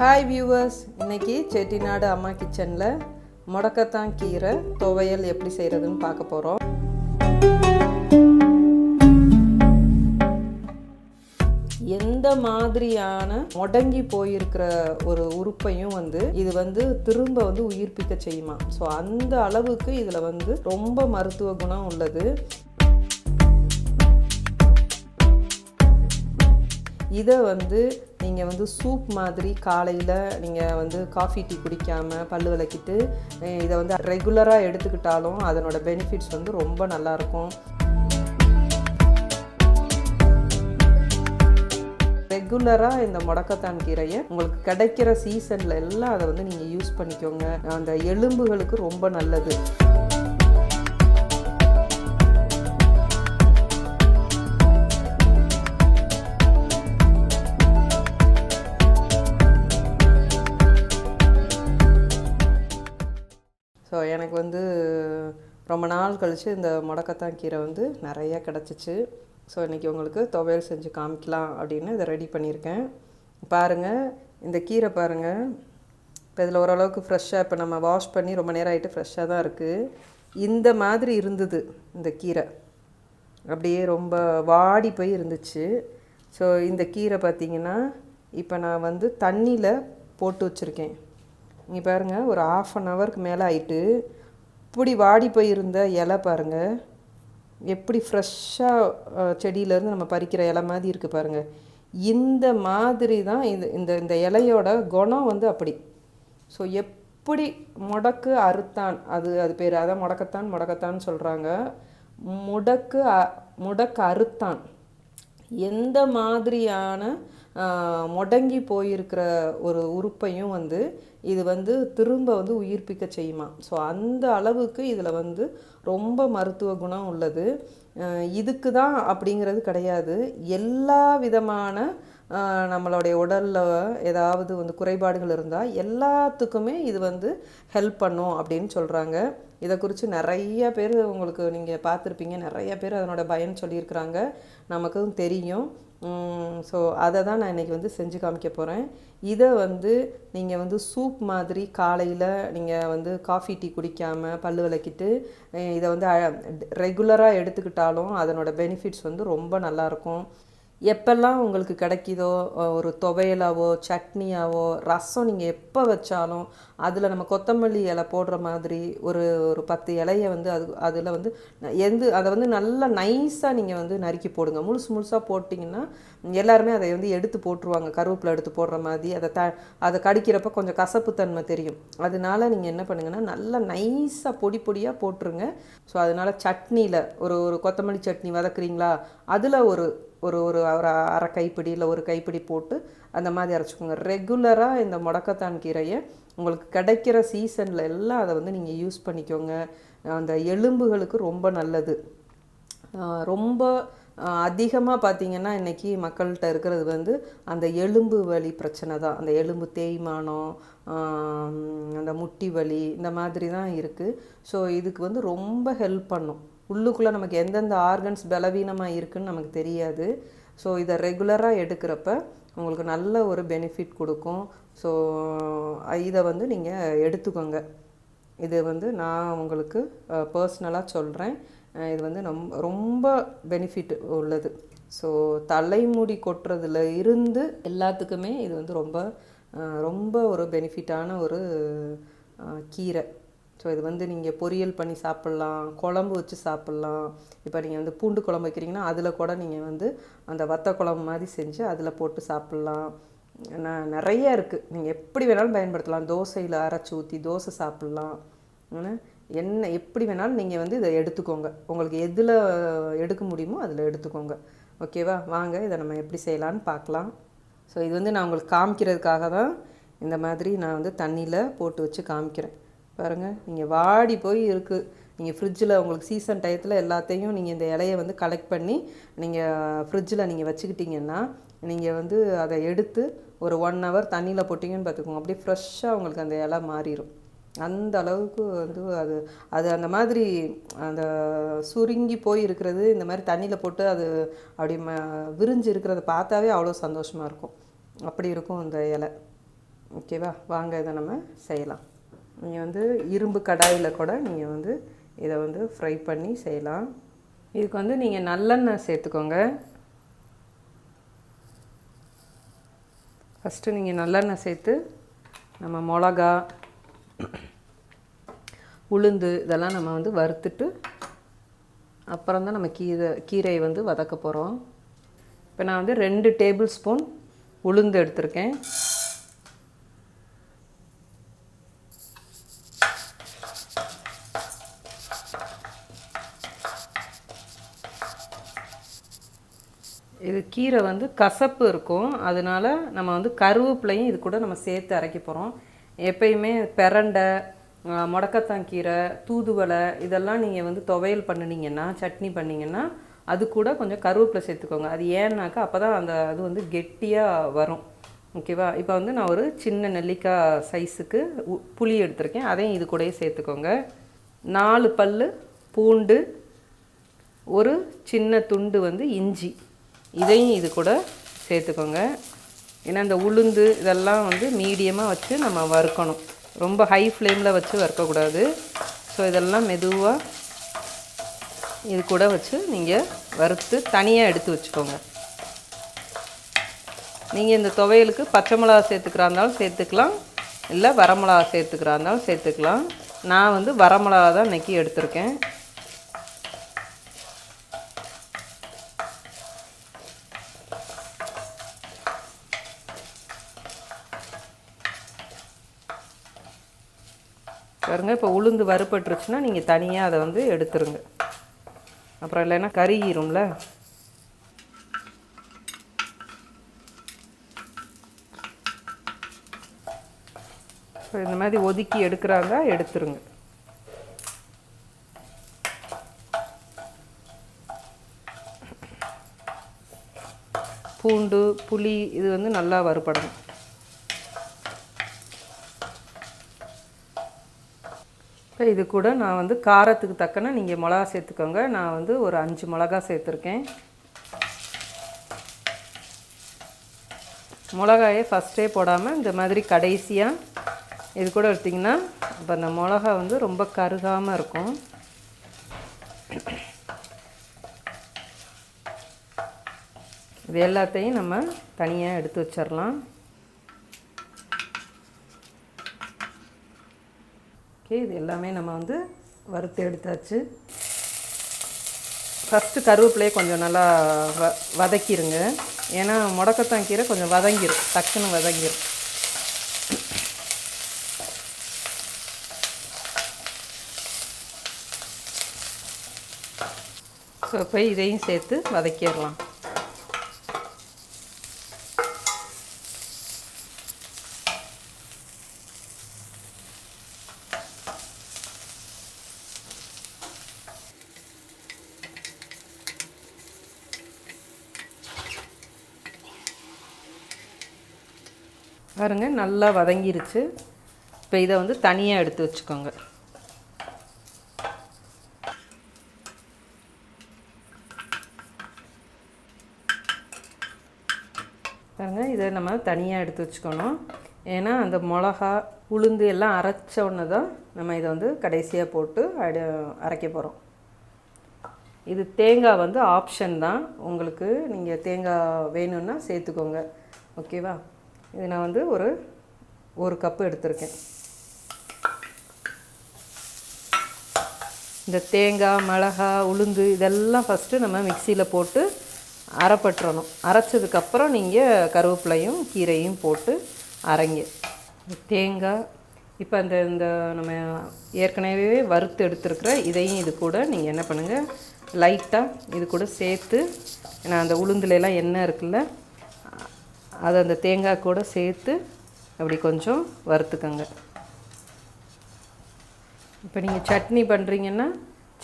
Hi viewers, இன்றைக்கி செட்டிநாடு அம்மா கிச்சனில் முடக்கத்தான் கீரை துவையல் எப்படி செய்கிறதுன்னு பார்க்க போகிறோம். எந்த மாதிரியான முடங்கி போயிருக்கிற ஒரு உறுப்பையும் இது திரும்ப உயிர்ப்பிக்க செய்யுமா. ஸோ அந்த அளவுக்கு இதில் ரொம்ப மருத்துவ குணம் உள்ளது. இதை நீங்கள் சூப் மாதிரி காலையில் நீங்கள் காஃபி டீ குடிக்காமல் பல் விளக்கிட்டு இதை ரெகுலராக எடுத்துக்கிட்டாலும் அதனோட பெனிஃபிட்ஸ் ரொம்ப நல்லாயிருக்கும். ரெகுலராக இந்த முடக்கத்தான் கீரையை உங்களுக்கு கிடைக்கிற சீசனில் எல்லாம் அதை நீங்கள் யூஸ் பண்ணிக்கோங்க. அந்த எலும்புகளுக்கு ரொம்ப நல்லது. ஸோ எனக்கு ரொம்ப நாள் கழித்து இந்த முடக்கத்தான் கீரை நிறையா கிடச்சிச்சு. ஸோ இன்றைக்கி உங்களுக்கு துவையல் செஞ்சு காமிக்கலாம் அப்படின்னு இதை ரெடி பண்ணியிருக்கேன். பாருங்கள், இந்த கீரை பாருங்கள். இப்போ இதில் ஓரளவுக்கு ஃப்ரெஷ்ஷாக, இப்போ நம்ம வாஷ் பண்ணி ரொம்ப நேரம் ஆகிட்டு ஃப்ரெஷ்ஷாக தான் இருக்குது. இந்த மாதிரி இருந்தது இந்த கீரை, அப்படியே ரொம்ப வாடி போய் இருந்துச்சு. ஸோ இந்த கீரை பார்த்திங்கன்னா இப்போ நான் தண்ணியில் போட்டு வச்சுருக்கேன். இங்கே பாருங்கள், ஒரு 1/2 ஹவருக்கு மேலே ஆகிட்டு இப்படி வாடி போயிருந்த இலை பாருங்கள், எப்படி ஃப்ரெஷ்ஷாக செடியிலேருந்து நம்ம பறிக்கிற இலை மாதிரி இருக்குது பாருங்கள். இந்த மாதிரி தான் இந்த இலையோட குணம் அப்படி. ஸோ எப்படி முடக்கு அறுத்தான், அது பேர் அதான் முடக்கத்தான் சொல்கிறாங்க. முடக்கு அறுத்தான் எந்த மாதிரியான முடங்கி போயிருக்கிற ஒரு உறுப்பையும் இது திரும்ப உயிர்ப்பிக்க செய்யுமா. ஸோ அந்த அளவுக்கு இதில் ரொம்ப மருத்துவ குணம் உள்ளது. இதுக்கு தான் அப்படிங்கிறது கிடையாது. எல்லா விதமான நம்மளுடைய உடலில் ஏதாவது குறைபாடுகள் இருந்தால் எல்லாத்துக்குமே இது ஹெல்ப் பண்ணும் அப்படின்னு சொல்கிறாங்க. இதை குறித்து நிறைய பேர் உங்களுக்கு நீங்கள் பார்த்துருப்பீங்க, நிறைய பேர் அதனோட பயன் சொல்லியிருக்கிறாங்க, நமக்கும் தெரியும். ஸோ அதை தான் நான் இன்றைக்கி செஞ்சு காமிக்க போகிறேன். இதை நீங்கள் சூப் மாதிரி காலையில் நீங்கள் காஃபி டீ குடிக்காமல் பல் விளக்கிட்டு இதை ரெகுலராக எடுத்துக்கிட்டாலும் அதனோட பெனிஃபிட்ஸ் ரொம்ப நல்லாயிருக்கும். எப்பெல்லாம் உங்களுக்கு கிடைக்கிதோ, ஒரு துவையலாவோ சட்னியாவோ ரசம் நீங்கள் எப்போ வச்சாலும் அதில் நம்ம கொத்தமல்லி இலை போடுற மாதிரி ஒரு 10 இலையை அதில் அதை நல்லா நைஸாக நீங்கள் நறுக்கி போடுங்க. முழுசாக போட்டிங்கன்னா எல்லாருமே அதை எடுத்து போட்டுருவாங்க, கருவேப்பிலை எடுத்து போடுற மாதிரி. அதை கடிக்கிறப்ப கொஞ்சம் கசப்புத்தன்மை தெரியும். அதனால நீங்கள் என்ன பண்ணுங்கன்னா நல்லா நைஸாக பொடியாக போட்டுருங்க. ஸோ அதனால் சட்னியில் ஒரு கொத்தமல்லி சட்னி வதக்குறீங்களா, அதில் ஒரு 1/2 கைப்பிடி இல்லை 1 கைப்பிடி போட்டு அந்த மாதிரி அரைச்சிக்கோங்க. ரெகுலராக இந்த முடக்கத்தான் கீரையை உங்களுக்கு கிடைக்கிற சீசனில் எல்லாம் அதை நீங்கள் யூஸ் பண்ணிக்கோங்க. அந்த எலும்புகளுக்கு ரொம்ப நல்லது. ரொம்ப அதிகமாக பார்த்திங்கன்னா இன்றைக்கி மக்கள்கிட்ட இருக்கிறது அந்த எலும்பு வலி பிரச்சனை தான். அந்த எலும்பு தேய்மானம், அந்த முட்டி வலி, இந்த மாதிரி தான் இருக்குது. ஸோ இதுக்கு ரொம்ப ஹெல்ப் பண்ணும். உள்ளுக்குள்ளே நமக்கு எந்தெந்த ஆர்கன்ஸ் பலவீனமாக இருக்குதுன்னு நமக்கு தெரியாது. ஸோ இதை ரெகுலராக எடுக்கிறப்ப உங்களுக்கு நல்ல ஒரு பெனிஃபிட் கொடுக்கும். ஸோ இதை நீங்கள் எடுத்துக்கோங்க. இது நான் உங்களுக்கு பர்சனலாக சொல்கிறேன். இது ரொம்ப பெனிஃபிட் உள்ளது. ஸோ தலைமுடி கொட்டுறதுல இருந்து எல்லாத்துக்குமே இது ரொம்ப ஒரு பெனிஃபிட்டான ஒரு கீரை. ஸோ இது நீங்கள் பொரியல் பண்ணி சாப்பிட்லாம், குழம்பு வச்சு சாப்பிட்லாம். இப்போ நீங்கள் பூண்டு குழம்பு வைக்கிறீங்கன்னா அதில் கூட நீங்கள் அந்த வத்த குழம்பு மாதிரி செஞ்சு அதில் போட்டு சாப்பிட்லாம். நிறைய இருக்குது, நீங்கள் எப்படி வேணாலும் பயன்படுத்தலாம். தோசையில் அரைச்சி ஊற்றி தோசை சாப்பிட்லாம். என்ன எப்படி வேணாலும் நீங்கள் இதை எடுத்துக்கோங்க. உங்களுக்கு எதில் எடுக்க முடியுமோ அதில் எடுத்துக்கோங்க. ஓகேவா? வாங்க இதை நம்ம எப்படி செய்யலான்னு பார்க்கலாம். ஸோ இது நான் உங்களுக்கு காமிக்கிறதுக்காக தான் இந்த மாதிரி நான் தண்ணியில் போட்டு வச்சு காமிக்கிறேன். பாருங்கள், நீங்கள் வாடி போய் இருக்குது. நீங்கள் ஃப்ரிட்ஜில் உங்களுக்கு சீசன் டயத்தில் எல்லாத்தையும் நீங்கள் இந்த இலையை கலெக்ட் பண்ணி நீங்கள் ஃப்ரிட்ஜில் நீங்கள் வச்சுக்கிட்டிங்கன்னா நீங்கள் அதை எடுத்து ஒரு 1 ஹவர் தண்ணியில் போட்டிங்கன்னு பார்த்துக்கோங்க, அப்படியே ஃப்ரெஷ்ஷாக உங்களுக்கு அந்த இலை மாறிடும். அந்த அளவுக்கு அது அந்த மாதிரி அந்த சுருங்கி போய் இருக்கிறது இந்த மாதிரி தண்ணியில் போட்டு அது அப்படி விரிஞ்சு இருக்கிறத பார்த்தாவே அவ்வளோ சந்தோஷமாக இருக்கும். அப்படி இருக்கும் இந்த இலை. ஓகேவா? வாங்க இதை நம்ம செய்யலாம். நீங்கள் வந்து இரும்பு கடாயில் கூட நீங்கள் வந்து இதை வந்து ஃப்ரை பண்ணி செய்யலாம். இதுக்கு வந்து நீங்கள் நல்லெண்ணெய் சேர்த்துக்கோங்க. ஃபஸ்ட்டு நீங்கள் நல்லெண்ணெய் சேர்த்து நம்ம மிளகா, உளுந்து இதெல்லாம் நம்ம வந்து வறுத்துட்டு அப்புறம் தான் நம்ம கீரையை வந்து வதக்க போகிறோம். இப்போ நான் வந்து 2 டேபிள் ஸ்பூன் உளுந்து எடுத்திருக்கேன். இது கீரை வந்து கசப்பு இருக்கும், அதனால நம்ம வந்து கருவேப்பிலையும் இது கூட நம்ம சேர்த்து அரைக்க போகிறோம். எப்பயுமே பிரண்டை, முடக்கத்தான் கீரை, தூதுவளை இதெல்லாம் நீங்கள் வந்து துவையல் பண்ணினீங்கன்னா, சட்னி பண்ணிங்கன்னா அது கூட கொஞ்சம் கருவேப்பிலை சேர்த்துக்கோங்க. அது ஏன்னாக்கா அப்போ தான் அந்த அது வந்து கெட்டியாக வரும். ஓகேவா? இப்போ வந்து நான் ஒரு சின்ன நெல்லிக்காய் சைஸுக்கு புளி எடுத்திருக்கேன், அதையும் இது கூடயே சேர்த்துக்கோங்க. 4 பல் பூண்டு, ஒரு சின்ன துண்டு வந்து இஞ்சி, இதையும் இது கூட சேர்த்துக்கோங்க. ஏன்னா இந்த உளுந்து இதெல்லாம் வந்து மீடியமாக வச்சு நம்ம வறுக்கணும், ரொம்ப ஹை ஃப்ளேமில் வச்சு வறுக்கக்கூடாது. ஸோ இதெல்லாம் மெதுவாக இது கூட வச்சு நீங்கள் வறுத்து தனியாக எடுத்து வச்சுக்கோங்க. நீங்கள் இந்த துவையலுக்கு பச்சை மிளகா சேர்த்துக்கிறா இருந்தாலும் சேர்த்துக்கலாம், இல்லை வரமிளகா சேர்த்துக்கிறா இருந்தாலும் சேர்த்துக்கலாம். நான் வந்து வரமிளகா தான் இன்றைக்கி எடுத்திருக்கேன். பாருங்கள், இப்போ உளுந்து வறுபட்டுருச்சுன்னா நீங்கள் தனியாக அதை வந்து எடுத்துருங்க, அப்புறம் இல்லைன்னா கருகிரும்ல. இப்போ இந்த மாதிரி ஒதுக்கி எடுக்கிறாங்க, எடுத்துருங்க. பூண்டு, புளி இது வந்து நல்லா வறுபடணும். இப்போ இது கூட நான் வந்து காரத்துக்கு தக்கன நீங்கள் மிளகா சேர்த்துக்கோங்க. நான் வந்து ஒரு 5 மிளகா சேர்த்துருக்கேன். மிளகாயை ஃபஸ்ட்டே போடாமல் இந்த மாதிரி கடைசியாக இது கூட எடுத்திங்கன்னா அப்போ அந்த மிளகா வந்து ரொம்ப கருகாமல் இருக்கும். இது எல்லாத்தையும் நம்ம தனியாக எடுத்து வச்சிடலாம். ஓகே, இது எல்லாமே நம்ம வந்து வறுத்து எடுத்தாச்சு. ஃபஸ்ட்டு கருவேப்பிலையை கொஞ்சம் நல்லா வதக்கிடுங்க, ஏன்னா முடக்கத்தான் கீரை கொஞ்சம் வதங்கிடும், டக்குன்னு வதங்கிடும். ஸோ இப்போ இதையும் சேர்த்து வதக்கிடலாம். பாருங்க, நல்லா வதங்கிருச்சு. இப்போ இதை வந்து தனியாக எடுத்து வச்சுக்கோங்க. பாருங்க, இதை நம்ம தனியாக எடுத்து வச்சுக்கணும். ஏன்னா அந்த மிளகா, உளுந்து எல்லாம் அரைச்ச உடனே தான் நம்ம இதை வந்து கடைசியாக போட்டு அரைக்க போகிறோம். இது தேங்காய் வந்து ஆப்ஷன் தான், உங்களுக்கு நீங்கள் தேங்காய் வேணும்னா சேர்த்துக்கோங்க. ஓகேவா? இது நான் வந்து ஒரு கப்பு எடுத்திருக்கேன். இந்த தேங்காய், மிளகா, உளுந்து இதெல்லாம் ஃபஸ்ட்டு நம்ம மிக்சியில் போட்டு அரைப்பட்டுறணும். அரைச்சதுக்கப்புறம் நீங்கள் கருவேப்பிலையும் கீரையும் போட்டு அரைங்க. தேங்காய் இப்போ இந்த நம்ம ஏற்கனவே வறுத்து எடுத்துருக்கிற இதையும் இது கூட நீங்கள் என்ன பண்ணுங்கள், லைட்டாக இது கூட சேர்த்து, ஏன்னா அந்த உளுந்துலலாம் எண்ணெய் இருக்குல்ல, அதை அந்த தேங்காய் கூட சேர்த்து அப்படி கொஞ்சம் வறுத்துக்கோங்க. இப்போ நீங்கள் சட்னி பண்ணுறீங்கன்னா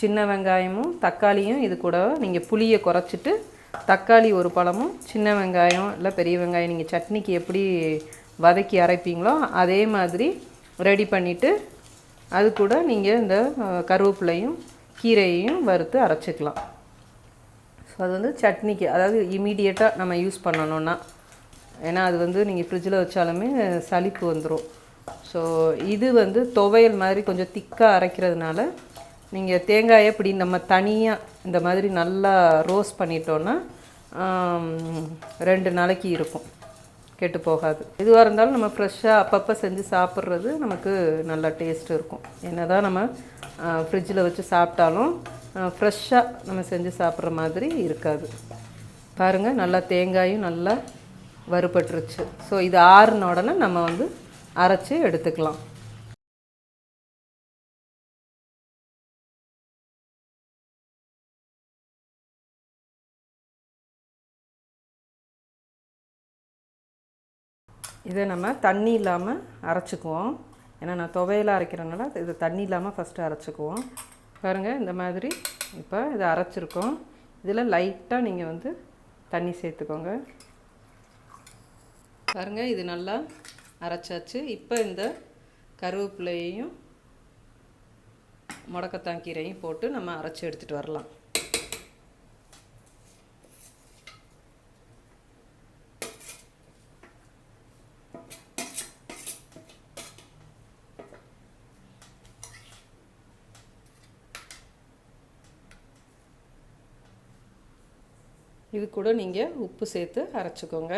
சின்ன வெங்காயமும் தக்காளியும் இது கூட நீங்கள் புளியை குறைச்சிட்டு தக்காளி ஒரு பழமும் சின்ன வெங்காயம் இல்லை பெரிய வெங்காயம் நீங்கள் சட்னிக்கு எப்படி வதக்கி அரைப்பீங்களோ அதே மாதிரி ரெடி பண்ணிவிட்டு அது கூட நீங்கள் இந்த கருவேப்பிலையும் கீரையையும் வறுத்து அரைச்சிக்கலாம். ஸோ அது வந்து சட்னிக்கு, அதாவது இமீடியட்டாக நம்ம யூஸ் பண்ணணுன்னா ஏன்னா அது வந்து நீங்கள் ஃப்ரிட்ஜில் வச்சாலுமே சளிப்பு வந்துடும். ஸோ இது வந்து துவையல் மாதிரி கொஞ்சம் திக்காக அரைக்கிறதுனால நீங்கள் தேங்காயை இப்படி நம்ம தனியாக இந்த மாதிரி நல்லா ரோஸ்ட் பண்ணிட்டோன்னா 2 நாளைக்கு இருக்கும், கெட்டு போகாது. எதுவாக இருந்தாலும் நம்ம ஃப்ரெஷ்ஷாக அப்பப்போ செஞ்சு சாப்பிட்றது நமக்கு நல்லா டேஸ்ட் இருக்கும். என்ன தான் நம்ம ஃப்ரிட்ஜில் வச்சு சாப்பிட்டாலும் ஃப்ரெஷ்ஷாக நம்ம செஞ்சு சாப்பிட்ற மாதிரி இருக்காது. பாருங்கள், நல்லா தேங்காயும் நல்லா வறுபட்டுருச்சு. ஸோ இது ஆறுன உடனே நம்ம வந்து அரைச்சி எடுத்துக்கலாம். இதை நம்ம தண்ணி இல்லாமல் அரைச்சிக்குவோம். ஏன்னா நான் துவையலாக அரைக்கிறனால இது தண்ணி இல்லாமல் ஃபஸ்ட்டு அரைச்சிக்குவோம். பாருங்கள், இந்த மாதிரி இப்போ இதை அரைச்சிருக்கோம். இதில் லைட்டாக நீங்கள் வந்து தண்ணி சேர்த்துக்கோங்க. பாருங்கள், இது நல்லா அரைச்சாச்சு. இப்போ இந்த கருவேப்பிலையையும் முடக்கத்தான் கீரையும் போட்டு நம்ம அரைச்சி எடுத்துகிட்டு வரலாம். இது கூட நீங்கள் உப்பு சேர்த்து அரைச்சிக்கோங்க.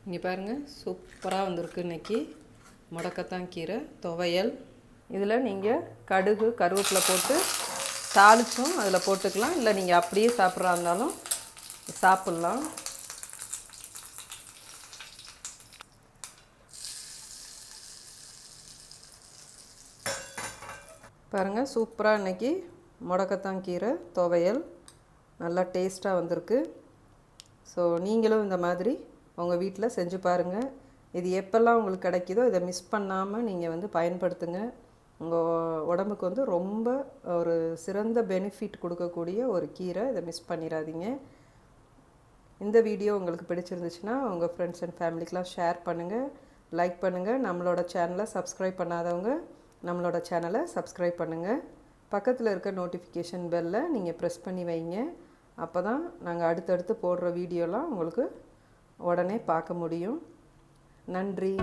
இங்கே பாருங்கள், சூப்பராக வந்திருக்கு இன்றைக்கி முடக்கத்தான் கீரை துவையல். இதில் நீங்கள் கடுகு கருவேப்பிலை போட்டு தாளிச்சும் அதில் போட்டுக்கலாம், இல்லை நீங்கள் அப்படியே சாப்பிட்றா இருந்தாலும் சாப்பிட்லாம். பாருங்கள், சூப்பராக இன்றைக்கி முடக்கத்தான் கீரை துவையல் நல்லா டேஸ்ட்டாக வந்திருக்கு. ஸோ நீங்களும் இந்த மாதிரி உங்கள் வீட்டில் செஞ்சு பாருங்கள். இது எப்போல்லாம் உங்களுக்கு கிடைக்குதோ இதை மிஸ் பண்ணாமல் நீங்கள் வந்து பயன்படுத்துங்க. உங்கள் உடம்புக்கு வந்து ரொம்ப ஒரு சிறந்த பெனிஃபிட் கொடுக்கக்கூடிய ஒரு கீரை. இதை மிஸ் பண்ணிடாதீங்க. இந்த வீடியோ உங்களுக்கு பிடிச்சிருந்துச்சுன்னா உங்கள் ஃப்ரெண்ட்ஸ் அண்ட் ஃபேமிலிக்கெலாம் ஷேர் பண்ணுங்கள், லைக் பண்ணுங்கள். நம்மளோட சேனலை சப்ஸ்கிரைப் பண்ணாதவங்க நம்மளோட சேனலை சப்ஸ்கிரைப் பண்ணுங்கள். பக்கத்தில் இருக்க நோட்டிஃபிகேஷன் பெல்லை நீங்கள் ப்ரெஸ் பண்ணி வைங்க. அப்போ தான் நாங்கள் அடுத்தடுத்து போடுற வீடியோலாம் உங்களுக்கு உடனே பார்க்க முடியும். நன்றி.